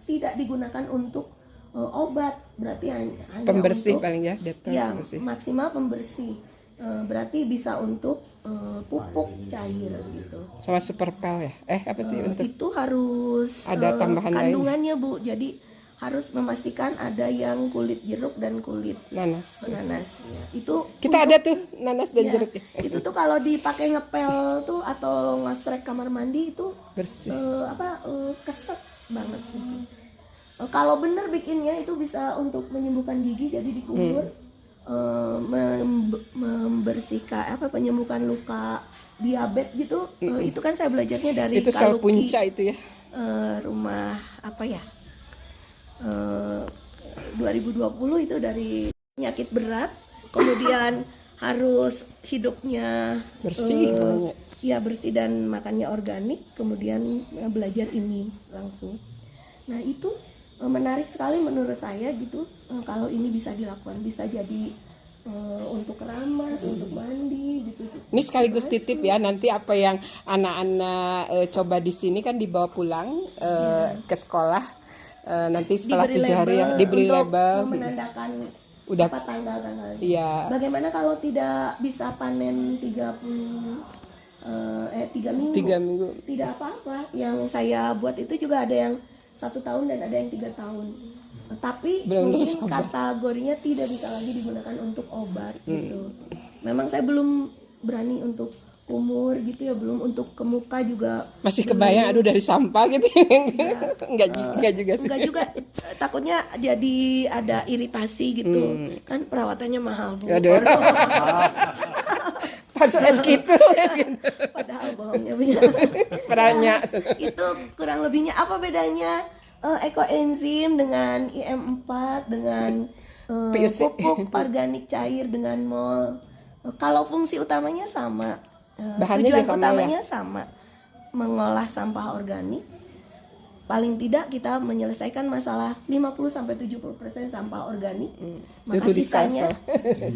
tidak digunakan untuk obat, berarti hanya pembersih untuk, paling ya, detol ya pembersih. maksimal pembersih. Berarti bisa untuk pupuk cair gitu. Sama superpel ya. Apa sih untuk Itu harus ada tambahan lain? kandungannya Bu. Jadi harus memastikan ada yang kulit jeruk dan kulit nanas. nanas. Itu Kita ada tuh nanas dan ya, jeruk ya. itu tuh kalau dipakai ngepel tuh atau ngesrek kamar mandi itu Bersih. keset banget gitu. Kalau bener bikinnya itu bisa untuk menyembuhkan gigi, jadi dikubur. Membersihkan penyembuhan luka diabetes gitu. Itu kan saya belajarnya dari Itu sel Kaluki, punca itu ya. rumah apa ya, 2020 itu dari penyakit berat, kemudian harus hidupnya Bersih pokoknya. ya bersih dan makannya organik, kemudian belajar ini langsung. Nah itu menarik sekali menurut saya gitu. Kalau ini bisa dilakukan, bisa jadi untuk keramas, untuk mandi gitu. Ini sekaligus titip ya, nanti apa yang anak-anak coba di sini kan dibawa pulang ke sekolah, nanti setelah 7 hari ya dibeli untuk label. menandakan Udah. apa tanggal-tanggalnya. Iya. Bagaimana kalau tidak bisa panen 3 minggu? 3 minggu. Tidak apa-apa. Yang saya buat itu juga ada yang 1 tahun dan ada yang 3 tahun. Tapi Benar-benar mungkin sabar. kategorinya tidak bisa lagi digunakan untuk obat gitu. Memang saya belum berani untuk umur gitu ya, belum untuk ke muka juga. Masih kebayang aduh dari sampah gitu. Enggak juga sih. Enggak juga, takutnya jadi ada iritasi gitu. Kan perawatannya mahal Bu. Aduh. Maksud es gitu. Padahal bohongnya punya. Perannya. Itu kurang lebihnya apa bedanya ekoenzim dengan IM4 dengan PUC. pupuk organik cair dengan mol. Kalau fungsi utamanya sama. Bahannya Tujuan juga sama utamanya sama. Mengolah sampah organik. Paling tidak kita menyelesaikan masalah 50-70% sampah organik. Maka Itu sisanya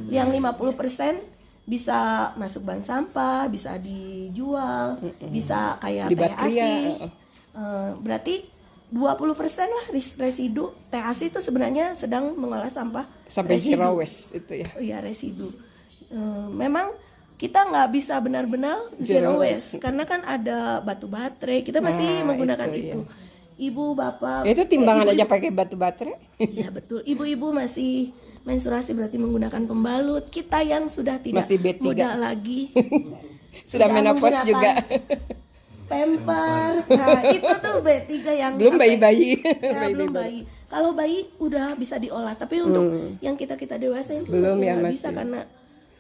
yang 50% bisa masuk bank sampah, bisa dijual, bisa kayak Di teh Batria, asi. Berarti 20% lah residu. Teh asi itu sebenarnya sedang mengolah sampah Sampai residu. zero waste itu ya. Iya, residu. Memang kita nggak bisa benar-benar zero waste karena kan ada batu baterai. Kita masih Nah, menggunakan itu, itu. Ibu, bapak, Itu timbangan ibu- aja pakai batu baterai. Ya betul. Ibu-ibu masih menstruasi berarti menggunakan pembalut. Kita yang sudah tidak Masih B3. muda lagi Sudah menopause menggunakan juga. Pampers. Nah, itu tuh B3 yang Belum sampai- bayi-bayi. Ya, belum bayi. Kalau bayi udah bisa diolah, tapi untuk yang kita dewasa itu Belum ya, nggak masih bisa karena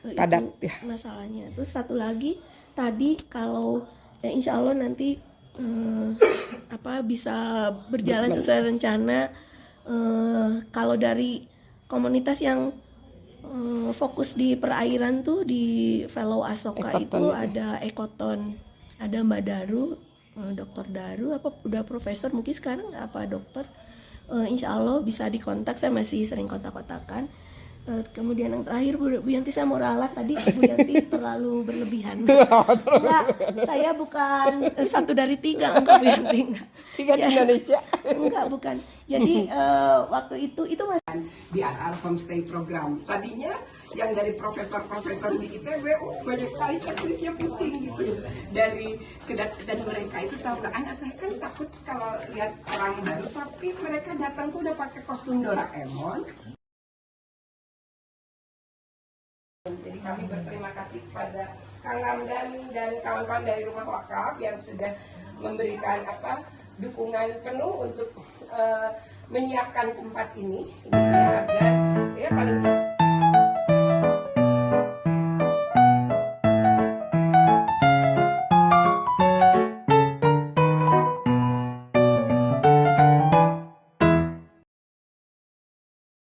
itu padat ya. masalahnya. Terus satu lagi tadi kalau insya Allah nanti bisa berjalan sesuai rencana. Kalau dari komunitas yang fokus di perairan tuh di Fellow Asoka Ekoton itu itu. ada Ekoton, ada Mbak Daru, Dokter Daru, apa udah profesor mungkin sekarang apa dokter. Insya Allah bisa dikontak, saya masih sering kontak-kontakan. Kemudian yang terakhir Bu Yanti, saya mau ralat tadi Bu Yanti terlalu berlebihan. Enggak, saya bukan 1 dari 3 enggak Bu Yanti enggak. 3 di Indonesia. Enggak, bukan. Jadi waktu itu masih di RR Homestay Program. Tadinya yang dari profesor-profesor di ITB banyak sekali checklistnya pusing gitu. Dan mereka itu tahu nggak, anak saya kan takut kalau lihat orang baru, tapi mereka datang tuh udah pakai kostum Doraemon. Jadi kami berterima kasih kepada Kang Ramdan dan kawan-kawan dari Rumah Wakaf yang sudah memberikan dukungan penuh untuk menyiapkan tempat ini, gitu ya, agar ya paling